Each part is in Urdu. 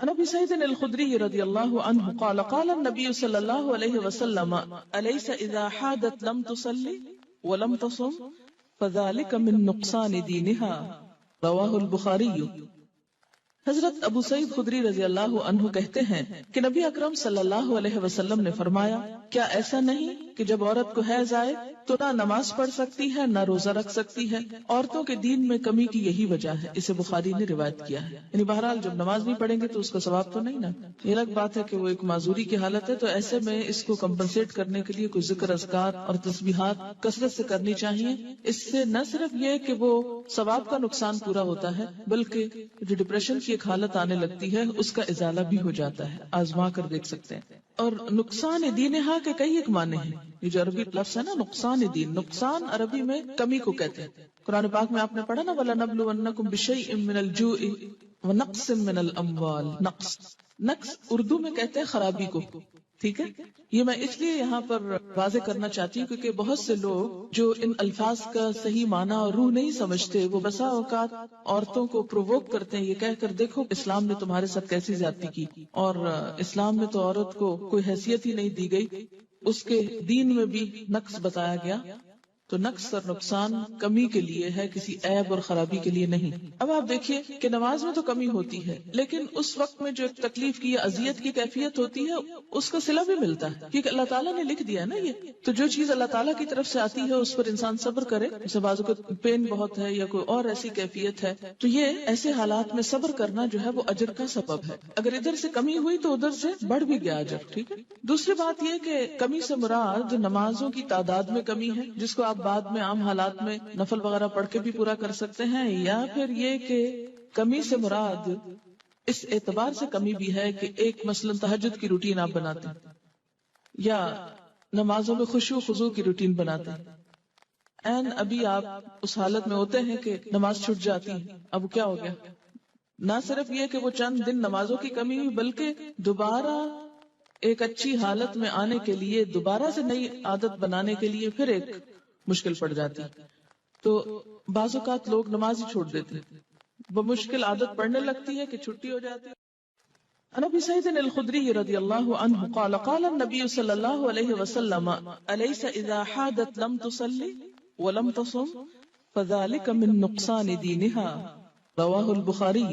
عن ابي سعيد الخدري رضي الله عنه قال قال النبي صلى الله عليه وسلم أليس إذا حادت لم تصلي ولم تصم فذلك من نقصان دينها رواه البخاري۔ حضرت ابو سعید خدری رضی اللہ عنہ کہتے ہیں کہ نبی اکرم صلی اللہ علیہ وسلم نے فرمایا، کیا ایسا نہیں کہ جب عورت کو حیض آئے تو نہ نماز پڑھ سکتی ہے نہ روزہ رکھ سکتی ہے؟ عورتوں کے دین میں کمی کی یہی وجہ ہے۔ اسے بخاری نے روایت کیا ہے۔ یعنی بہرحال جب نماز نہیں پڑھیں گے تو اس کا ثواب تو نہیں نا۔ یہ الگ بات ہے کہ وہ ایک معذوری کی حالت ہے، تو ایسے میں اس کو کمپنسیٹ کرنے کے لیے کوئی ذکر اذکار اور تسبیحات کثرت سے کرنی چاہیے۔ اس سے نہ صرف یہ کہ وہ ثواب کا نقصان پورا ہوتا ہے، بلکہ جو ڈپریشن کی ایک حالت آنے لگتی ہے اس کا ازالہ بھی ہو جاتا ہے۔ آزما کر دیکھ سکتے ہیں۔ اور نقصان دینہا کے کئی ایک معنی ہیں۔ یہ جو عربی لفظ ہے نا نقصان دین، نقصان عربی میں کمی کو کہتے ہیں۔ قرآن پاک میں آپ نے پڑھا نا وَلَنَبْلُوَنَّكُمْ بِشَيْءٍ مِّنَ الْجُوعِ وَنَقْصٍ مِّنَ الْأَمْوَالِ۔ نقص اردو میں کہتے ہیں خرابی کو، ٹھیک ہے۔ یہ میں اس لیے یہاں پر واضح کرنا چاہتی ہوں کیونکہ بہت سے لوگ جو ان الفاظ کا صحیح معنی اور روح نہیں سمجھتے، وہ بسا اوقات عورتوں کو پرووک کرتے ہیں یہ کہہ کر دیکھو اسلام نے تمہارے ساتھ کیسی زیادتی کی، اور اسلام میں تو عورت کو کوئی حیثیت ہی نہیں دی گئی، اس کے دین میں بھی نقص بتایا گیا۔ تو نقص اور نقصان کمی کے لیے ہے، کسی عیب اور خرابی کے لیے نہیں۔ اب آپ دیکھیے کہ نماز میں تو کمی ہوتی ہے، لیکن اس وقت میں جو ایک تکلیف کی اذیت کی کیفیت ہوتی ہے اس کا صلہ بھی ملتا ہے، کیونکہ اللہ تعالیٰ نے لکھ دیا ہے نا یہ۔ تو جو چیز اللہ تعالیٰ کی طرف سے آتی ہے اس پر انسان صبر کرے، جیسے بعض اوقات پین بہت ہے یا کوئی اور ایسی کیفیت ہے، تو یہ ایسے حالات میں صبر کرنا جو ہے وہ اجر کا سبب ہے۔ اگر ادھر سے کمی ہوئی تو ادھر سے بڑھ بھی گیا اجر، ٹھیک ہے۔ دوسری بات یہ کہ کمی سے مراد نمازوں کی تعداد میں کمی ہے، جس کو آپ بعد میں عام حالات میں نفل وغیرہ پڑھ کے بھی پورا کر سکتے ہیں، یا پھر یہ کہ کمی سے مراد اس اعتبار سے کمی بھی ہے کہ ایک مثلا تہجد کی روٹین آپ بناتے ہیں یا نمازوں میں خشوع خضوع کی روٹین بناتے ہیں، این ابھی آپ اس حالت میں ہوتے ہیں کہ نماز چھوٹ جاتی ہے، اب کیا ہو گیا؟ نہ صرف یہ کہ وہ چند دن نمازوں کی کمی ہوئی، بلکہ دوبارہ ایک اچھی حالت میں آنے کے لیے، دوبارہ سے نئی عادت بنانے کے لیے پھر ایک مشکل پڑ جاتی۔ تو بعض اوقات لوگ نماز ہی چھوڑ دیتے، وہ مشکل عادت پڑنے لگتی ہے کہ چھٹی ہو جاتی ہے۔ عن ابي سعيد الخدري رضي الله عنه قال قال النبي صلى الله عليه وسلم أليس إذا حادت لم تصلي ولم تصم فذلك من نقصان دينها رواه البخاري۔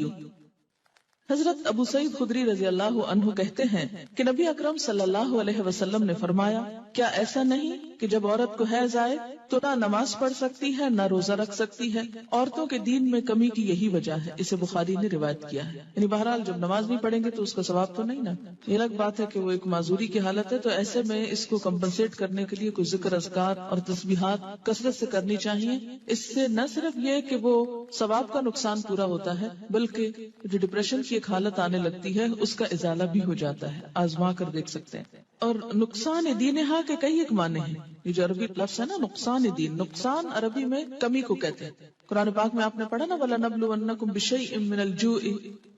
حضرت ابو سعید خدری رضی اللہ عنہ کہتے ہیں کہ نبی اکرم صلی اللہ علیہ وسلم نے فرمایا، کیا ایسا نہیں کہ جب عورت کو حیض آئے تو نہ نماز پڑھ سکتی ہے نہ روزہ رکھ سکتی ہے؟ عورتوں کے دین میں کمی کی یہی وجہ ہے۔ اسے بخاری نے روایت کیا ہے۔ یعنی بہرحال جب نماز نہیں پڑھیں گے تو اس کا ثواب تو نہیں نا۔ یہ الگ بات ہے کہ وہ ایک معذوری کی حالت ہے، تو ایسے میں اس کو کمپنسیٹ کرنے کے لیے کوئی ذکر اذکار اور تسبیحات کثرت سے کرنی چاہیے۔ اس سے نہ صرف یہ کہ وہ ثواب کا نقصان پورا ہوتا ہے، بلکہ جو ڈپریشن کی ایک حالت آنے لگتی ہے اس کا ازالہ بھی ہو جاتا ہے۔ آزما کر دیکھ سکتے ہیں۔ اور نقصان دینہا کے کئی ایک معنی ہیں۔ یہ جو عربی لفظ ہے نا نقصان دین، نقصان عربی میں کمی کو کہتے ہیں۔ قرآن پاک میں آپ نے پڑھا نا وَلَنَبْلُوَنَّكُمْ بِشَيْءٍ مِّنَ الْجُوعِ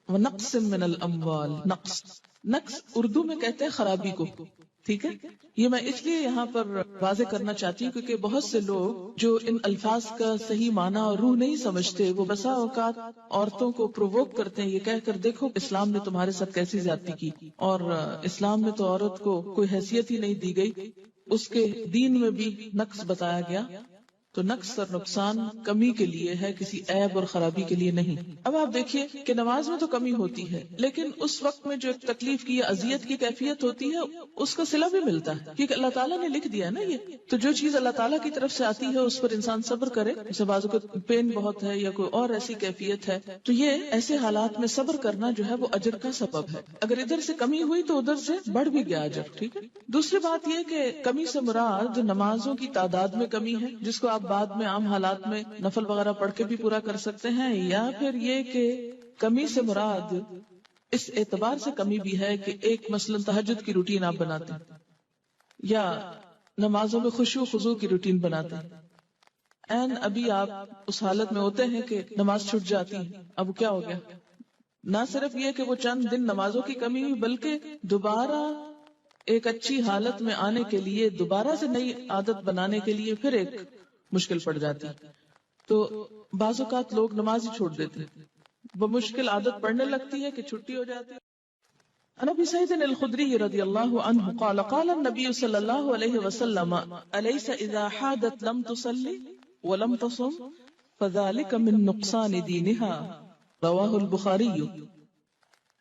وَنَقْصٍ مِّنَ الْأَمْوَالِ۔ نقص اردو میں کہتے ہیں خرابی کو، ٹھیک ہے۔ یہ میں اس لیے یہاں پر واضح کرنا چاہتی ہوں کیونکہ بہت سے لوگ جو ان الفاظ کا صحیح معنی اور روح نہیں سمجھتے، وہ بسا اوقات عورتوں کو پرووک کرتے ہیں یہ کہہ کر دیکھو اسلام نے تمہارے ساتھ کیسی زیادتی کی، اور اسلام میں تو عورت کو کوئی حیثیت ہی نہیں دی گئی، اس کے دین میں بھی نقص بتایا گیا۔ تو نقص اور نقصان کمی کے لیے ہے، کسی عیب اور خرابی کے لیے نہیں۔ اب آپ دیکھیے کہ نماز میں تو کمی ہوتی ہے، لیکن اس وقت میں جو ایک تکلیف کی اذیت کی کیفیت ہوتی ہے اس کا صلہ بھی ملتا ہے، کیونکہ اللہ تعالیٰ نے لکھ دیا ہے نا یہ۔ تو جو چیز اللہ تعالیٰ کی طرف سے آتی ہے اس پر انسان صبر کرے، جیسے بعض اوقات پین بہت ہے یا کوئی اور ایسی کیفیت ہے، تو یہ ایسے حالات میں صبر کرنا جو ہے وہ اجر کا سبب ہے۔ اگر ادھر سے کمی ہوئی تو ادھر سے بڑھ بھی گیا اجر، ٹھیک ہے۔ دوسری بات یہ کہ کمی سے مراد نمازوں کی تعداد میں کمی ہے، جس کو آپ بعد میں عام حالات میں نفل وغیرہ پڑھ کے بھی پورا کر سکتے ہیں، یا پھر یہ کہ کمی سے مراد اس اعتبار سے کمی بھی ہے کہ ایک مثلا تہجد کی روٹین آپ بناتے ہیں یا نمازوں میں خشوع خضوع کی روٹین بناتے ہیں، این ابھی آپ اس حالت میں ہوتے ہیں کہ نماز چھوٹ جاتی ہے، اب کیا ہو گیا؟ نہ صرف یہ کہ وہ چند دن نمازوں کی کمی ہوئی، بلکہ دوبارہ ایک اچھی حالت میں آنے کے لیے، دوبارہ سے نئی عادت بنانے کے لیے پھر ایک مشکل پڑ جاتی۔ تو بعض اوقات لوگ نماز ہی چھوڑ دیتے، وہ مشکل عادت پڑنے لگتی ہے کہ چھٹی ہو جاتی ہے۔ عن ابي سعيد الخدري رضي الله عنه قال قال النبي صلى الله عليه وسلم أليس إذا حادت لم تصلي ولم تصم فذلك من نقصان دينها رواه البخاري۔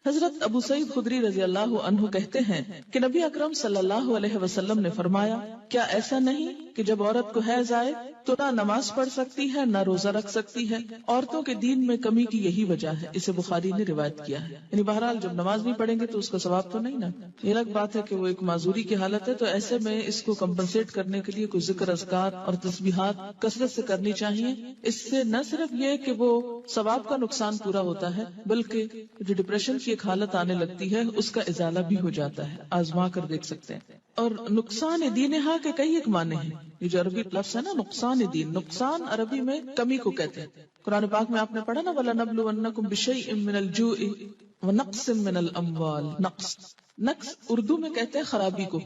حضرت ابو سعید خدری رضی اللہ عنہ کہتے ہیں کہ نبی اکرم صلی اللہ علیہ وسلم نے فرمایا، کیا ایسا نہیں کہ جب عورت کو حیض آئے تو نہ نماز پڑھ سکتی ہے نہ روزہ رکھ سکتی ہے؟ عورتوں کے دین میں کمی کی یہی وجہ ہے۔ اسے بخاری نے روایت کیا ہے۔ یعنی بہرحال جب نماز نہیں پڑھیں گے تو اس کا ثواب تو نہیں نا۔ یہ الگ بات ہے کہ وہ ایک معذوری کی حالت ہے، تو ایسے میں اس کو کمپنسیٹ کرنے کے لیے کوئی ذکر اذکار اور تسبیحات کثرت سے کرنی چاہیے۔ اس سے نہ صرف یہ کہ وہ ثواب کا نقصان پورا ہوتا ہے، بلکہ جو ڈپریشن کی ایک حالت آنے لگتی ہے اس کا ازالہ بھی ہو جاتا ہے۔ آزما کر دیکھ سکتے ہیں۔ اور نقصان دینہا کے کئی ایک معنی ہیں۔ یہ جو عربی لفظ ہے نا نقصان دین، نقصان عربی میں کمی کو کہتے ہیں۔ قرآن پاک میں آپ نے پڑھا نا وَلَنَبْلُوَنَّكُمْ بِشَيْءٍ مِّنَ الْجُوعِ وَنَقْصٍ مِّنَ الْأَمْوَالِ۔ نقص اردو میں کہتے ہیں خرابی کو،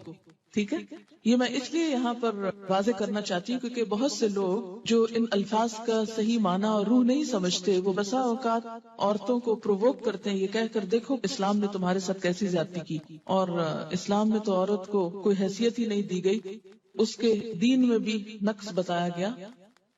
ٹھیک ہے۔ یہ میں اس لیے یہاں پر واضح کرنا چاہتی ہوں کیونکہ بہت سے لوگ جو ان الفاظ کا صحیح معنی اور روح نہیں سمجھتے، وہ بسا اوقات عورتوں کو پرووک کرتے ہیں یہ کہہ کر دیکھو اسلام نے تمہارے ساتھ کیسی زیادتی کی، اور اسلام میں تو عورت کو کوئی حیثیت ہی نہیں دی گئی، اس کے دین میں بھی نقص بتایا گیا۔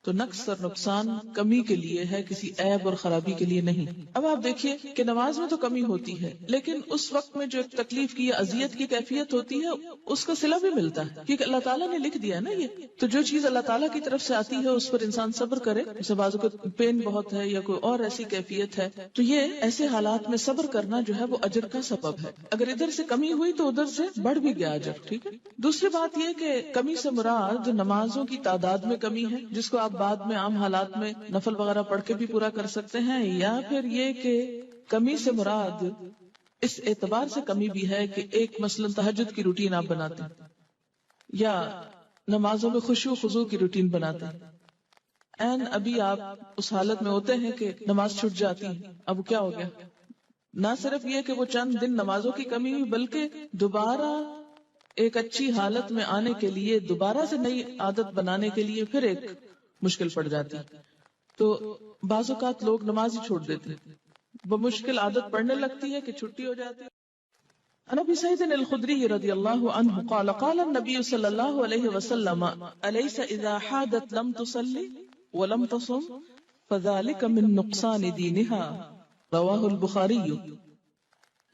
تو نقص اور نقصان کمی کے لیے ہے، کسی عیب اور خرابی کے لیے نہیں۔ اب آپ دیکھیے کہ نماز میں تو کمی ہوتی ہے، لیکن اس وقت میں جو ایک تکلیف کی اذیت کی کیفیت ہوتی ہے اس کا صلہ بھی ملتا ہے، کیونکہ اللہ تعالیٰ نے لکھ دیا ہے نا یہ۔ تو جو چیز اللہ تعالیٰ کی طرف سے آتی ہے اس پر انسان صبر کرے، جیسے بازو کو پین بہت ہے یا کوئی اور ایسی کیفیت ہے، تو یہ ایسے حالات میں صبر کرنا جو ہے وہ اجر کا سبب ہے۔ اگر ادھر سے کمی ہوئی تو ادھر سے بڑھ بھی گیا اجر، ٹھیک ہے۔ دوسری بات یہ کہ کمی سے مراد نمازوں کی تعداد میں کمی ہے، جس کو آپ بعد میں عام حالات میں نفل وغیرہ پڑھ کے بھی پورا کر سکتے ہیں، یا پھر یہ کہ کمی سے مراد اس اعتبار سے کمی بھی ہے کہ ایک مثلا تہجد کی روٹین آپ بناتے ہیں یا نمازوں میں خشوع خضوع کی روٹین بناتے ہیں، این ابھی آپ اس حالت میں ہوتے ہیں کہ نماز چھوٹ جاتی ہے، اب کیا ہو گیا؟ نہ صرف یہ کہ وہ چند دن نمازوں کی کمی ہوئی، بلکہ دوبارہ ایک اچھی حالت میں آنے کے لیے، دوبارہ سے نئی عادت بنانے کے لیے پھر ایک مشکل پڑ جاتی۔ تو بعض اوقات لوگ نماز ہی چھوڑ دیتے، وہ مشکل عادت پڑنے لگتی ہے کہ چھٹی ہو جاتی ہے۔ عن ابي سعيد الخدري رضي الله عنه قال قال النبي صلى الله عليه وسلم أليس إذا حادت لم تصلي ولم تصم فذلك من نقصان دينها رواه البخاري۔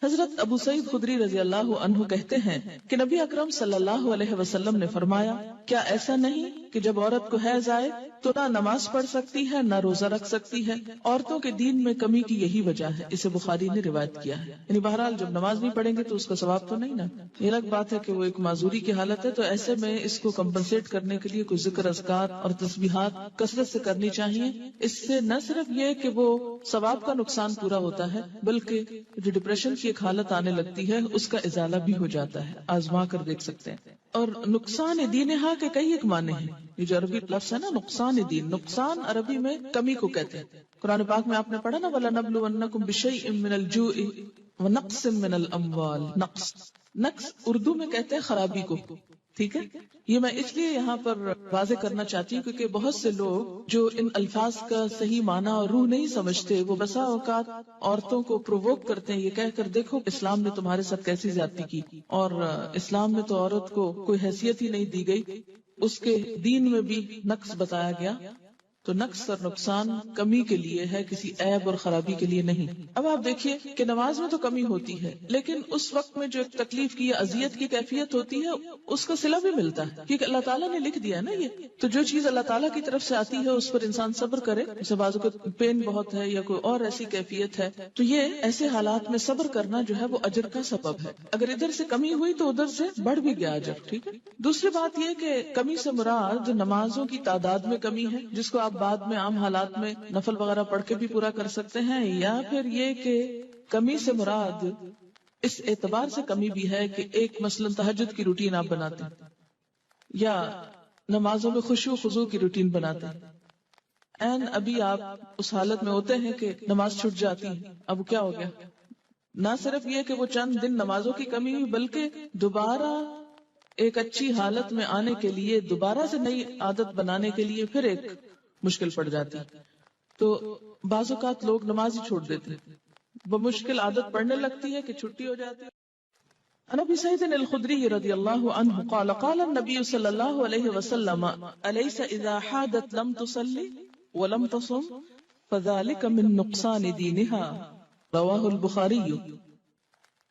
حضرت ابو سعید خدری رضی اللہ عنہ کہتے ہیں کہ نبی اکرم صلی اللہ علیہ وسلم نے فرمایا، کیا ایسا نہیں کہ جب عورت کو حیض آئے تو نہ نماز پڑھ سکتی ہے نہ روزہ رکھ سکتی ہے؟ عورتوں کے دین میں کمی کی یہی وجہ ہے۔ اسے بخاری نے روایت کیا ہے۔ یعنی بہرحال جب نماز نہیں پڑھیں گے تو اس کا ثواب تو نہیں نا۔ یہ الگ بات ہے کہ وہ ایک معذوری کی حالت ہے، تو ایسے میں اس کو کمپنسیٹ کرنے کے لیے کوئی ذکر اذکار اور تسبیحات کثرت سے کرنی چاہیے۔ اس سے نہ صرف یہ کہ وہ ثواب کا نقصان پورا ہوتا ہے، بلکہ جو ڈپریشن کی ایک حالت آنے لگتی ہے اس کا ازالہ بھی ہو جاتا ہے۔ آزما کر دیکھ سکتے ہیں۔ اور نقصان دینہا کے کئی ایک معنی ہیں۔ یہ جو عربی لفظ ہے نا نقصان دین، نقصان عربی میں کمی کو کہتے ہیں۔ قرآن پاک میں آپ نے پڑھا نا وَلَنَبْلُوَنَّكُمْ بِشَيْءٍ مِّنَ الْجُوعِ وَنَقْصٍ مِّنَ الْأَمْوَالِ۔ نقص اردو میں کہتے ہیں خرابی کو، ٹھیک ہے۔ یہ میں اس لیے یہاں پر واضح کرنا چاہتی ہوں کیونکہ بہت سے لوگ جو ان الفاظ کا صحیح معنی اور روح نہیں سمجھتے، وہ بسا اوقات عورتوں کو پرووک کرتے ہیں یہ کہہ کر دیکھو اسلام نے تمہارے ساتھ کیسی زیادتی کی، اور اسلام میں تو عورت کو کوئی حیثیت ہی نہیں دی گئی، اس کے دین میں بھی نقص بتایا گیا۔ تو نقص اور نقصان کمی کے لیے ہے، کسی عیب اور خرابی کے لیے نہیں۔ اب آپ دیکھیے کہ نماز میں تو کمی ہوتی ہے، لیکن اس وقت میں جو ایک تکلیف کی اذیت کی کیفیت ہوتی ہے اس کا صلہ بھی ملتا ہے، کیونکہ اللہ تعالیٰ نے لکھ دیا ہے نا یہ۔ تو جو چیز اللہ تعالیٰ کی طرف سے آتی ہے اس پر انسان صبر کرے، جیسے بازو کو پین بہت ہے یا کوئی اور ایسی کیفیت ہے، تو یہ ایسے حالات میں صبر کرنا جو ہے وہ اجر کا سبب ہے۔ اگر ادھر سے کمی ہوئی تو ادھر سے بڑھ بھی گیا اجر، ٹھیک ہے۔ دوسری بات یہ کہ کمی سے مراد نمازوں کی تعداد میں کمی ہے، جس کو آپ بعد میں عام حالات میں نفل وغیرہ پڑھ کے بھی پورا کر سکتے ہیں، یا پھر یہ کہ کمی سے مراد اس اعتبار سے کمی بھی ہے کہ ایک مثلا تہجد کی روٹین آپ بناتے ہیں یا نمازوں میں خشوع خضوع کی روٹین بناتے ہیں، این ابھی آپ اس حالت میں ہوتے ہیں کہ نماز چھوٹ جاتی ہے، اب کیا ہو گیا؟ نہ صرف یہ کہ وہ چند دن نمازوں کی کمی ہوئی، بلکہ دوبارہ ایک اچھی حالت میں آنے کے لیے، دوبارہ سے نئی عادت بنانے کے لیے پھر ایک مشکل پڑ جاتی۔ تو بعض اوقات لوگ نماز ہی چھوڑ دیتے، وہ مشکل عادت پڑنے لگتی ہے کہ چھٹی ہو جاتی ہے۔ عن ابي سعيد الخدري رضي الله عنه قال قال النبي صلى الله عليه وسلم أليس إذا حادت لم تصلي ولم تصم فذلك من نقصان دينها رواه البخاري۔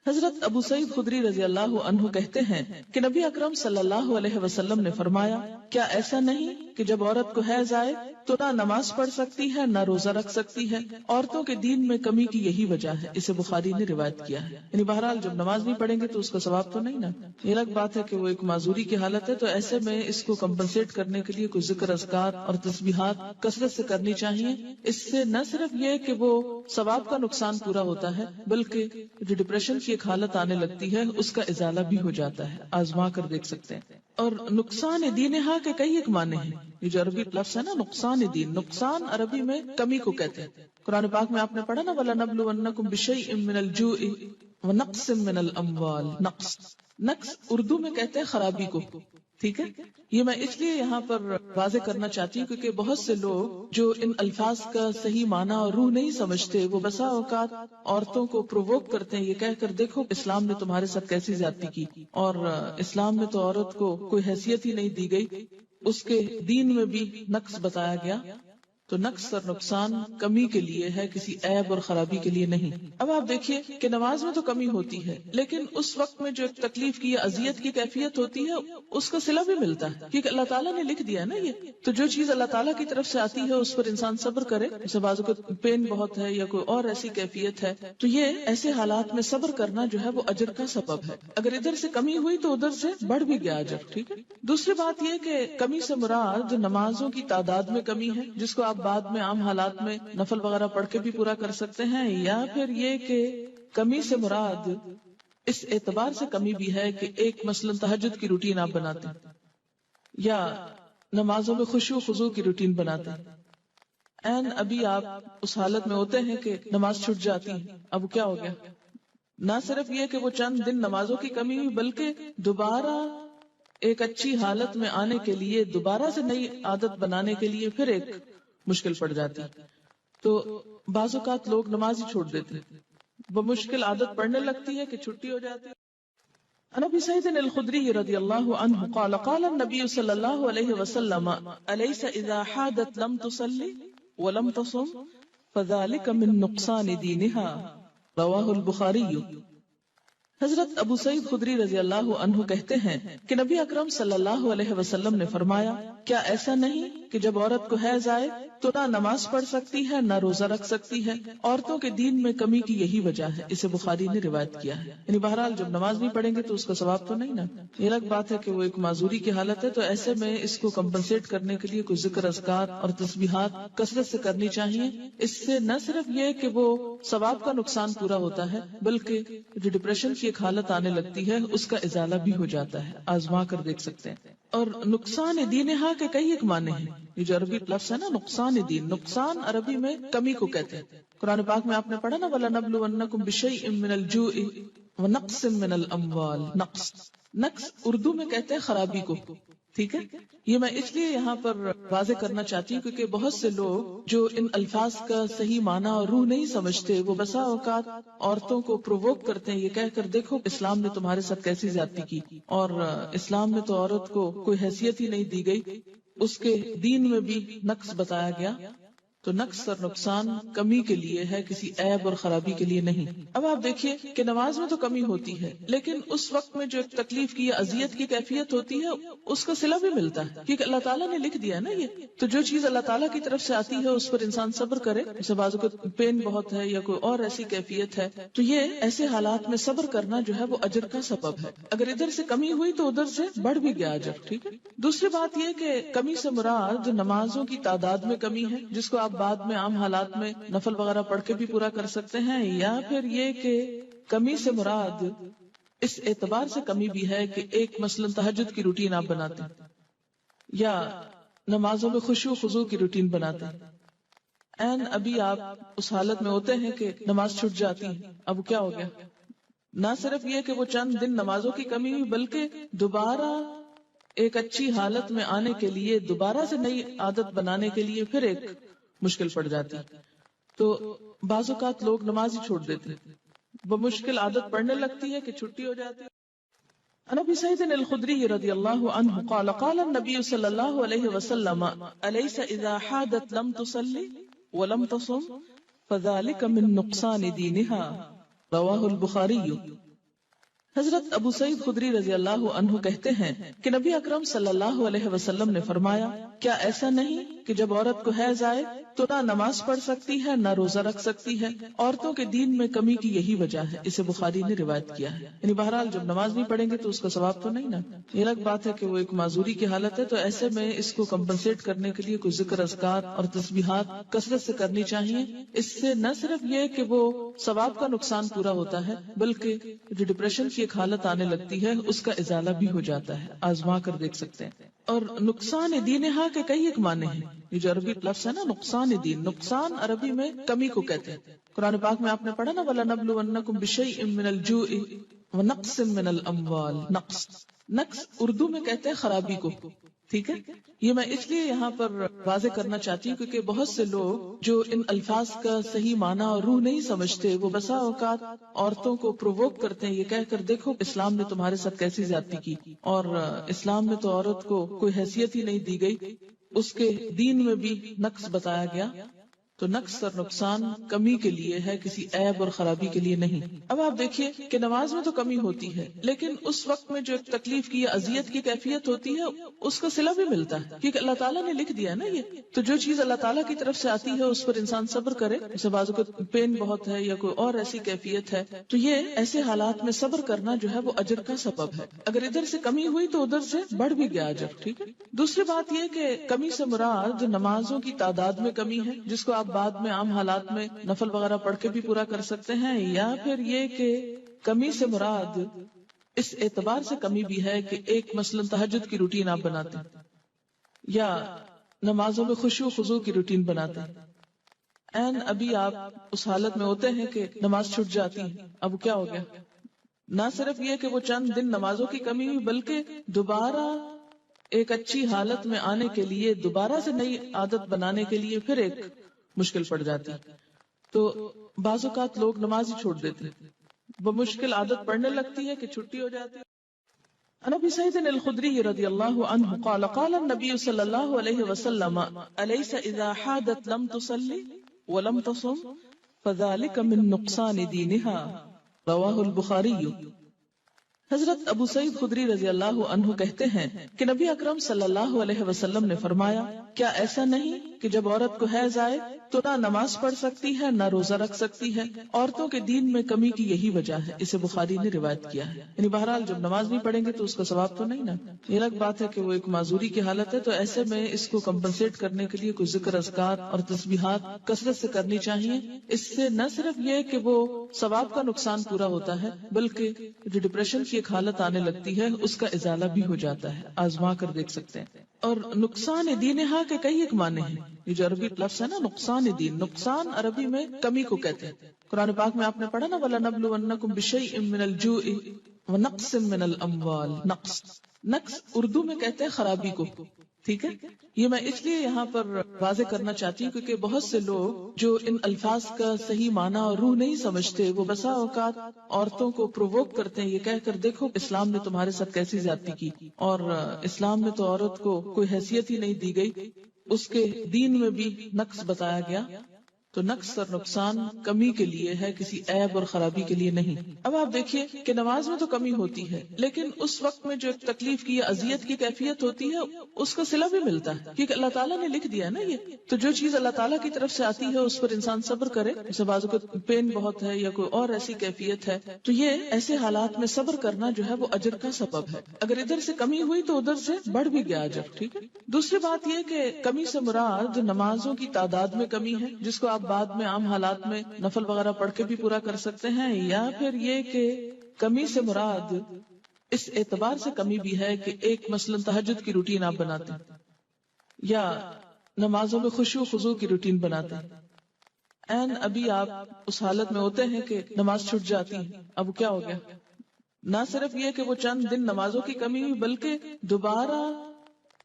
حضرت ابو سعید خدری رضی اللہ عنہ کہتے ہیں کہ نبی اکرم صلی اللہ علیہ وسلم نے فرمایا، کیا ایسا نہیں کہ جب عورت کو حیض آئے تو نہ نماز پڑھ سکتی ہے نہ روزہ رکھ سکتی ہے؟ عورتوں کے دین میں کمی کی یہی وجہ ہے۔ اسے بخاری نے روایت کیا ہے۔ یعنی بہرحال جب نماز نہیں پڑھیں گے تو اس کا ثواب تو نہیں نا۔ یہ الگ بات ہے کہ وہ ایک معذوری کی حالت ہے، تو ایسے میں اس کو کمپنسیٹ کرنے کے لیے کوئی ذکر اذکار اور تسبیحات کثرت سے کرنی چاہیے۔ اس سے نہ صرف یہ کہ وہ ثواب کا نقصان پورا ہوتا ہے، بلکہ جو ڈپریشن کی ایک حالت آنے لگتی ہے اس کا ازالہ بھی ہو جاتا ہے۔ آزما کر دیکھ سکتے ہیں۔ اور نقصان دینہا کے کئی ایک معنی ہیں۔ یہ جو عربی لفظ ہے نا نقصان دین، نقصان عربی میں کمی کو کہتے ہیں۔ قرآن پاک میں آپ نے پڑھا نا وَلَنَبْلُوَنَّكُمْ بِشَيْءٍ مِّنَ الْجُوعِ وَنَقْصٍ مِّنَ الْأَمْوَالِ۔ نقص اردو میں کہتے ہیں خرابی کو، ٹھیک ہے۔ یہ میں اس لیے یہاں پر واضح کرنا چاہتی ہوں کیونکہ بہت سے لوگ جو ان الفاظ کا صحیح معنی اور روح نہیں سمجھتے، وہ بسا اوقات عورتوں کو پرووک کرتے ہیں یہ کہہ کر دیکھو اسلام نے تمہارے ساتھ کیسی زیادتی کی، اور اسلام میں تو عورت کو کوئی حیثیت ہی نہیں دی گئی، اس کے دین میں بھی نقص بتایا گیا۔ تو نقص اور نقصان کمی کے لیے ہے، کسی عیب اور خرابی کے لیے نہیں۔ اب آپ دیکھیے کہ نماز میں تو کمی ہوتی ہے، لیکن اس وقت میں جو ایک تکلیف کی اذیت کی کیفیت ہوتی ہے اس کا صلہ بھی ملتا ہے، کیونکہ اللہ تعالیٰ نے لکھ دیا ہے نا یہ۔ تو جو چیز اللہ تعالیٰ کی طرف سے آتی ہے اس پر انسان صبر کرے، جیسے بازو کو پین بہت ہے یا کوئی اور ایسی کیفیت ہے، تو یہ ایسے حالات میں صبر کرنا جو ہے وہ اجر کا سبب ہے۔ اگر ادھر سے کمی ہوئی تو ادھر سے بڑھ بھی گیا اجر، ٹھیک ہے۔ دوسری بات یہ کہ کمی سے مراد نمازوں کی تعداد میں کمی ہے، جس کو آپ بعد میں عام حالات میں نفل وغیرہ پڑھ کے بھی پورا کر سکتے ہیں، یا پھر یہ کہ کمی سے مراد اس اعتبار سے کمی بھی ہے کہ ایک مثلا تہجد کی روٹین آپ بناتے ہیں یا نمازوں میں خشوع خضوع کی روٹین بناتے ہیں، این ابھی آپ اس حالت میں ہوتے ہیں کہ نماز چھوٹ جاتی ہے، اب کیا ہو گیا؟ نہ صرف یہ کہ وہ چند دن نمازوں کی کمی ہوئی، بلکہ دوبارہ ایک اچھی حالت میں آنے کے لیے، دوبارہ سے نئی عادت بنانے کے لیے پھر ایک مشکل پڑ جاتی۔ تو بعض اوقات لوگ نماز ہی چھوڑ دیتے، وہ مشکل عادت پڑنے لگتی ہے کہ چھٹی ہو جاتی ہے۔ عن ابي سعيد الخدري رضي الله عنه قال قال النبي صلى الله عليه وسلم أليس إذا حادت لم تصلي ولم تصم فذلك من نقصان دينها رواه البخاري۔ حضرت ابو سعید خدری رضی اللہ عنہ کہتے ہیں کہ نبی اکرم صلی اللہ علیہ وسلم نے فرمایا، کیا ایسا نہیں کہ جب عورت کو حیض آئے تو نہ نماز پڑھ سکتی ہے نہ روزہ رکھ سکتی ہے؟ عورتوں کے دین میں کمی کی یہی وجہ ہے۔ اسے بخاری نے روایت کیا ہے۔ یعنی بہرحال جب نماز نہیں پڑھیں گے تو اس کا ثواب تو نہیں نا۔ یہ الگ بات ہے کہ وہ ایک معذوری کی حالت ہے، تو ایسے میں اس کو کمپنسیٹ کرنے کے لیے کوئی ذکر اذکار اور تسبیحات کثرت سے کرنی چاہیے۔ اس سے نہ صرف یہ کہ وہ ثواب کا نقصان پورا ہوتا ہے، بلکہ جو ڈپریشن کی ایک حالت آنے لگتی ہے اس کا ازالہ بھی ہو جاتا ہے۔ آزما کر دیکھ سکتے ہیں۔ اور نقصان دینہا کے کئی ایک معنی ہیں۔ یہ جو عربی لفظ ہے نا نقصان دین، نقصان عربی میں کمی کو کہتے ہیں۔ قرآن پاک میں آپ نے پڑھا نا وَلَنَبْلُوَنَّكُمْ بِشَيْءٍ مِّنَ الْجُوعِ وَنَقْصٍ مِّنَ الْأَمْوَالِ۔ نقص اردو میں کہتے ہیں خرابی کو، ٹھیک ہے۔ یہ میں اس لیے یہاں پر واضح کرنا چاہتی ہوں کیونکہ بہت سے لوگ جو ان الفاظ کا صحیح معنی اور روح نہیں سمجھتے، وہ بسا اوقات عورتوں کو پرووک کرتے ہیں یہ کہہ کر دیکھو اسلام نے تمہارے ساتھ کیسی زیادتی کی، اور اسلام میں تو عورت کو کوئی حیثیت ہی نہیں دی گئی، اس کے دین میں بھی نقص بتایا گیا۔ تو نقص اور نقصان کمی کے لیے ہے، کسی عیب اور خرابی کے لیے نہیں۔ اب آپ دیکھیے کہ نماز میں تو کمی ہوتی ہے، لیکن اس وقت میں جو ایک تکلیف کی اذیت کی کیفیت ہوتی ہے اس کا صلہ بھی ملتا ہے، کیونکہ اللہ تعالیٰ نے لکھ دیا ہے نا یہ۔ تو جو چیز اللہ تعالیٰ کی طرف سے آتی ہے اس پر انسان صبر کرے، جیسے بازو کو پین بہت ہے یا کوئی اور ایسی کیفیت ہے، تو یہ ایسے حالات میں صبر کرنا جو ہے وہ اجر کا سبب ہے۔ اگر ادھر سے کمی ہوئی تو ادھر سے بڑھ بھی گیا اجر، ٹھیک ہے۔ دوسری بات یہ کہ کمی سے مراد نمازوں کی تعداد میں کمی ہے، جس کو آپ بعد میں عام حالات میں نفل وغیرہ پڑھ کے بھی پورا کر سکتے ہیں، یا پھر یہ کہ کمی سے مراد اس اعتبار سے کمی بھی ہے کہ ایک مثلا تہجد کی روٹین آپ بناتے ہیں یا نمازوں میں خشوع خضوع کی روٹین بناتے ہیں، این ابھی آپ اس حالت میں ہوتے ہیں کہ نماز چھوٹ جاتی ہے، اب کیا ہو گیا؟ نہ صرف یہ کہ وہ چند دن نمازوں کی کمی ہوئی، بلکہ دوبارہ ایک اچھی حالت میں آنے کے لیے، دوبارہ سے نئی عادت بنانے کے لیے پھر ایک مشکل پڑ جاتی۔ تو بعض اوقات لوگ نماز ہی چھوڑ دیتے، وہ مشکل عادت پڑنے لگتی ہے کہ چھٹی ہو جاتی ہے۔ عن ابي سعيد الخدري رضي الله عنه قال قال النبي صلى الله عليه وسلم أليس إذا حادت لم تصلي ولم تصم فذلك من نقصان دينها رواه البخاري۔ حضرت ابو سعید خدری رضی اللہ عنہ کہتے ہیں کہ نبی اکرم صلی اللہ علیہ وسلم نے فرمایا، کیا ایسا نہیں کہ جب عورت کو حیض آئے تو نہ نماز پڑھ سکتی ہے نہ روزہ رکھ سکتی ہے؟ عورتوں کے دین میں کمی کی یہی وجہ ہے۔ اسے بخاری نے روایت کیا ہے۔ یعنی بہرحال جب نماز نہیں پڑھیں گے تو اس کا ثواب تو نہیں نا۔ یہ الگ بات ہے کہ وہ ایک معذوری کی حالت ہے، تو ایسے میں اس کو کمپنسیٹ کرنے کے لیے کوئی ذکر اذکار اور تسبیحات کثرت سے کرنی چاہیے۔ اس سے نہ صرف یہ کہ وہ ثواب کا نقصان پورا ہوتا ہے، بلکہ جو ڈپریشن کی ایک حالت آنے لگتی ہے اس کا ازالہ بھی ہو جاتا ہے۔ آزما کر دیکھ سکتے ہیں۔ اور نقصان دینہا کے کئی ایک معنی ہیں۔ یہ جو عربی لفظ ہے نا نقصان دین، نقصان عربی میں کمی کو کہتے ہیں۔ قرآن پاک میں آپ نے پڑھا نا وَلَنَبْلُوَنَّكُمْ بِشَيْءٍ مِّنَ الْجُوعِ وَنَقْصٍ مِّنَ الْأَمْوَالِ۔ نقص اردو میں کہتے ہیں خرابی کو، ٹھیک ہے۔ یہ میں اس لیے یہاں پر واضح کرنا چاہتی ہوں کیونکہ بہت سے لوگ جو ان الفاظ کا صحیح معنی اور روح نہیں سمجھتے، وہ بسا اوقات عورتوں کو پرووک کرتے ہیں یہ کہہ کر دیکھو اسلام نے تمہارے ساتھ کیسی زیادتی کی، اور اسلام میں تو عورت کو کوئی حیثیت ہی نہیں دی گئی، اس کے دین میں بھی نقص بتایا گیا۔ تو نقص اور نقصان کمی کے لیے ہے، کسی عیب اور خرابی کے لیے نہیں۔ اب آپ دیکھیے کہ نماز میں تو کمی ہوتی ہے، لیکن اس وقت میں جو ایک تکلیف کی اذیت کی کیفیت ہوتی ہے اس کا صلہ بھی ملتا ہے، کیونکہ اللہ تعالیٰ نے لکھ دیا ہے نا یہ۔ تو جو چیز اللہ تعالیٰ کی طرف سے آتی ہے اس پر انسان صبر کرے، جیسے بازو کو پین بہت ہے یا کوئی اور ایسی کیفیت ہے، تو یہ ایسے حالات میں صبر کرنا جو ہے وہ اجر کا سبب ہے۔ اگر ادھر سے کمی ہوئی تو ادھر سے بڑھ بھی گیا اجر، ٹھیک ہے۔ دوسری بات یہ کہ کمی سے مراد نمازوں کی تعداد میں کمی ہے، جس کو آپ بعد میں عام حالات میں نفل وغیرہ پڑھ کے بھی پورا کر سکتے ہیں، یا پھر یہ کہ کمی سے مراد اس اعتبار سے کمی بھی ہے کہ ایک مثلا تہجد کی روٹین آپ بناتے ہیں یا نمازوں میں خشوع خضوع کی روٹین بناتے ہیں، این ابھی آپ اس حالت میں ہوتے ہیں کہ نماز چھوٹ جاتی ہے، اب کیا ہو گیا؟ نہ صرف یہ کہ وہ چند دن نمازوں کی کمی ہوئی، بلکہ دوبارہ ایک اچھی حالت میں آنے کے لیے، دوبارہ سے نئی عادت بنانے کے لیے پھر ایک مشکل پڑ جاتی۔ تو بعض اوقات لوگ نماز ہی چھوڑ دیتے، وہ مشکل عادت پڑنے لگتی ہے کہ چھٹی ہو جاتی ہے۔ عن ابي سعيد الخدري رضي الله عنه قال قال النبي صلى الله عليه وسلم أليس إذا حادت لم تصلي ولم تصم فذلك من نقصان دينها رواه البخاري۔ حضرت ابو سعید خدری رضی اللہ عنہ کہتے ہیں کہ نبی اکرم صلی اللہ علیہ وسلم نے فرمایا، کیا ایسا نہیں کہ جب عورت کو حیض آئے تو نہ نماز پڑھ سکتی ہے نہ روزہ رکھ سکتی ہے؟ عورتوں کے دین میں کمی کی یہی وجہ ہے۔ اسے بخاری نے روایت کیا ہے۔ یعنی بہرحال جب نماز نہیں پڑھیں گے تو اس کا ثواب تو نہیں نا۔ یہ الگ بات ہے کہ وہ ایک معذوری کی حالت ہے، تو ایسے میں اس کو کمپنسیٹ کرنے کے لیے کوئی ذکر اذکار اور تسبیحات کثرت سے کرنی چاہیے۔ اس سے نہ صرف یہ کہ وہ ثواب کا نقصان پورا ہوتا ہے، بلکہ جو ڈپریشن کی ایک حالت آنے لگتی ہے اس کا ازالہ بھی ہو جاتا ہے۔ آزما کر دیکھ سکتے ہیں۔ اور نقصان دینہا کے کئی ایک معنی ہیں۔ یہ جو عربی لفظ ہے نا نقصان دین، نقصان عربی میں کمی کو کہتے ہیں۔ قرآن پاک میں آپ نے پڑھا نا وَلَنَبْلُوَنَّكُمْ بِشَيْءٍ مِّنَ الْجُوعِ وَنَقْصٍ مِّنَ الْأَمْوَالِ۔ نقص اردو میں کہتے ہیں خرابی کو، ٹھیک ہے۔ یہ میں اس لیے یہاں پر واضح کرنا چاہتی ہوں کیونکہ بہت سے لوگ جو ان الفاظ کا صحیح معنی اور روح نہیں سمجھتے، وہ بسا اوقات عورتوں کو پرووک کرتے ہیں یہ کہہ کر دیکھو اسلام نے تمہارے ساتھ کیسی زیادتی کی، اور اسلام میں تو عورت کو کوئی حیثیت ہی نہیں دی گئی، اس کے دین میں بھی نقص بتایا گیا۔ تو نقص اور نقصان کمی کے لیے ہے، کسی عیب اور خرابی کے لیے نہیں۔ اب آپ دیکھیے کہ نماز میں تو کمی ہوتی ہے، لیکن اس وقت میں جو ایک تکلیف کی اذیت کی کیفیت ہوتی ہے اس کا صلہ بھی ملتا ہے، کیونکہ اللہ تعالیٰ نے لکھ دیا ہے نا یہ۔ تو جو چیز اللہ تعالیٰ کی طرف سے آتی ہے اس پر انسان صبر کرے، جیسے بازو کو پین بہت ہے یا کوئی اور ایسی کیفیت ہے، تو یہ ایسے حالات میں صبر کرنا جو ہے وہ اجر کا سبب ہے۔ اگر ادھر سے کمی ہوئی تو ادھر سے بڑھ بھی گیا اجر، ٹھیک ہے۔ دوسری بات یہ کہ کمی سے مراد نمازوں کی تعداد میں کمی ہے، جس کو آپ بعد میں عام حالات میں نفل وغیرہ پڑھ کے بھی پورا کر سکتے ہیں، یا پھر یہ کہ کمی سے مراد اس اعتبار سے کمی بھی ہے کہ ایک مثلا تہجد کی روٹین آپ بناتے ہیں یا نمازوں میں خشوع خضوع کی روٹین بناتے ہیں، این ابھی آپ اس حالت میں ہوتے ہیں کہ نماز چھوٹ جاتی ہے، اب کیا ہو گیا؟ نہ صرف یہ کہ وہ چند دن نمازوں کی کمی ہوئی، بلکہ دوبارہ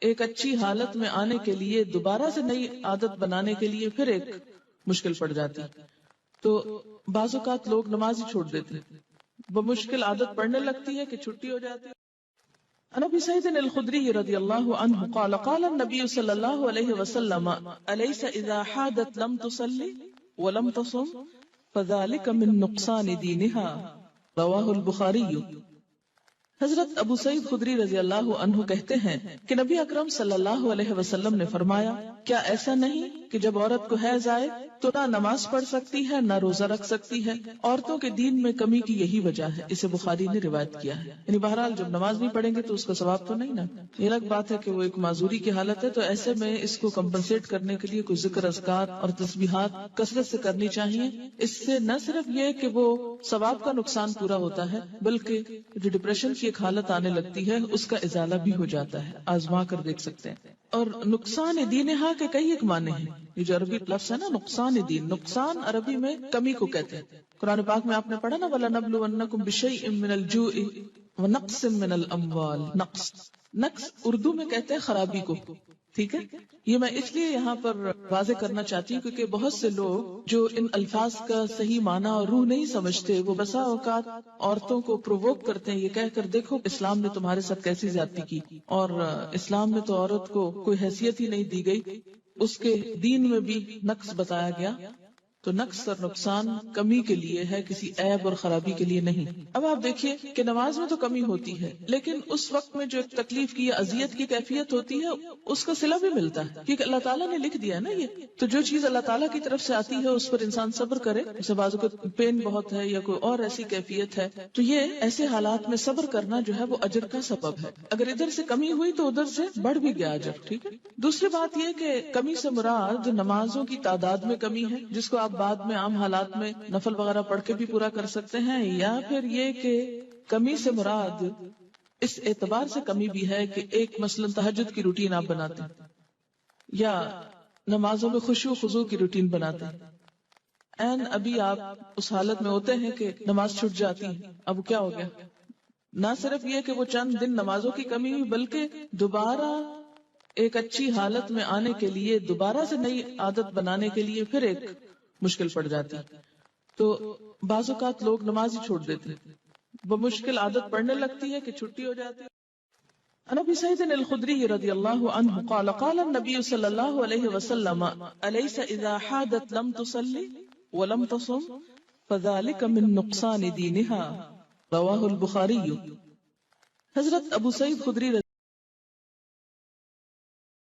ایک اچھی حالت میں آنے کے لیے، دوبارہ سے نئی عادت بنانے کے لیے پھر ایک مشکل پڑ جاتی۔ تو بعض اوقات لوگ نماز ہی چھوڑ دیتے، وہ مشکل عادت پڑنے لگتی ہے کہ چھٹی ہو جاتی ہے۔ عن ابي سعيد الخدري رضي الله عنه قال قال النبي صلى الله عليه وسلم أليس إذا حادت لم تصلي ولم تصم فذلك من نقصان دينها رواه البخاري۔ حضرت ابو سعید خدری رضی اللہ عنہ کہتے ہیں کہ نبی اکرم صلی اللہ علیہ وسلم نے فرمایا، کیا ایسا نہیں کہ جب عورت کو حیض آئے تو نہ نماز پڑھ سکتی ہے نہ روزہ رکھ سکتی ہے؟ عورتوں کے دین میں کمی کی یہی وجہ ہے، اسے بخاری نے روایت کیا ہے۔ یعنی بہرحال جب نماز نہیں پڑھیں گے تو اس کا ثواب تو نہیں نا۔ یہ الگ بات ہے کہ وہ ایک معذوری کی حالت ہے، تو ایسے میں اس کو کمپنسیٹ کرنے کے لیے کوئی ذکر اذکار اور تسبیحات کثرت سے کرنی چاہیے۔ اس سے نہ صرف یہ کہ وہ ثواب کا نقصان پورا ہوتا ہے، بلکہ جو ڈپریشن کی ایک حالت آنے لگتی ہے اس کا ازالہ بھی ہو جاتا ہے۔ آزما کر دیکھ سکتے ہیں۔ اور نقصان دینہا کے کئی ایک معنی ہیں۔ یہ جو عربی لفظ ہے نا نقصان دین، نقصان عربی میں کمی کو کہتے ہیں۔ قرآن پاک میں آپ نے پڑھا نا وَلَنَبْلُوَنَّكُمْ بِشَيْءٍ مِّنَ الْجُوعِ وَنَقْصٍ مِّنَ الْأَمْوَالِ۔ نقص اردو میں کہتے ہیں خرابی کو، ٹھیک ہے۔ یہ میں اس لیے یہاں پر واضح کرنا چاہتی ہوں کیونکہ بہت سے لوگ جو ان الفاظ کا صحیح معنی اور روح نہیں سمجھتے، وہ بسا اوقات عورتوں کو پرووک کرتے ہیں یہ کہہ کر دیکھو اسلام نے تمہارے ساتھ کیسی زیادتی کی، اور اسلام میں تو عورت کو کوئی حیثیت ہی نہیں دی گئی، اس کے دین میں بھی نقص بتایا گیا۔ تو نقص اور نقصان کمی کے لیے ہے، کسی عیب اور خرابی کے لیے نہیں۔ اب آپ دیکھیے کہ نماز میں تو کمی ہوتی ہے، لیکن اس وقت میں جو ایک تکلیف کی اذیت کی کیفیت ہوتی ہے اس کا صلہ بھی ملتا ہے، کیونکہ اللہ تعالیٰ نے لکھ دیا ہے نا یہ۔ تو جو چیز اللہ تعالیٰ کی طرف سے آتی ہے اس پر انسان صبر کرے، جیسے بازو کو پین بہت ہے یا کوئی اور ایسی کیفیت ہے، تو یہ ایسے حالات میں صبر کرنا جو ہے وہ اجر کا سبب ہے۔ اگر ادھر سے کمی ہوئی تو ادھر سے بڑھ بھی گیا اجر، ٹھیک ہے۔ دوسری بات یہ کہ کمی سے مراد نمازوں کی تعداد میں کمی ہے، جس کو آپ بعد میں عام حالات میں نفل وغیرہ پڑھ کے بھی پورا کر سکتے ہیں، یا پھر یہ کہ کمی سے مراد اس اعتبار سے کمی بھی ہے کہ ایک مثلا تہجد کی روٹین آپ بناتے ہیں یا نمازوں میں خشوع خضوع کی روٹین بناتے ہیں، این ابھی آپ اس حالت میں ہوتے ہیں کہ نماز چھوٹ جاتی ہے، اب کیا ہو گیا؟ نہ صرف یہ کہ وہ چند دن نمازوں کی کمی ہوئی، بلکہ دوبارہ ایک اچھی حالت میں آنے کے لیے، دوبارہ سے نئی عادت بنانے کے لیے پھر ایک مشکل پڑ جاتی۔ تو بعض اوقات لوگ نماز ہی چھوڑ دیتے، وہ مشکل عادت پڑنے لگتی ہے کہ چھٹی ہو جاتی ہے۔ عن ابی سعید الخدری رضی اللہ عنہ قال قال النبی صلی اللہ علیہ وسلم الیس اذا حادت لم تصلی ولم تصم فذلك من نقصان دینها رواہ البخاری۔ حضرت ابو سعید خدری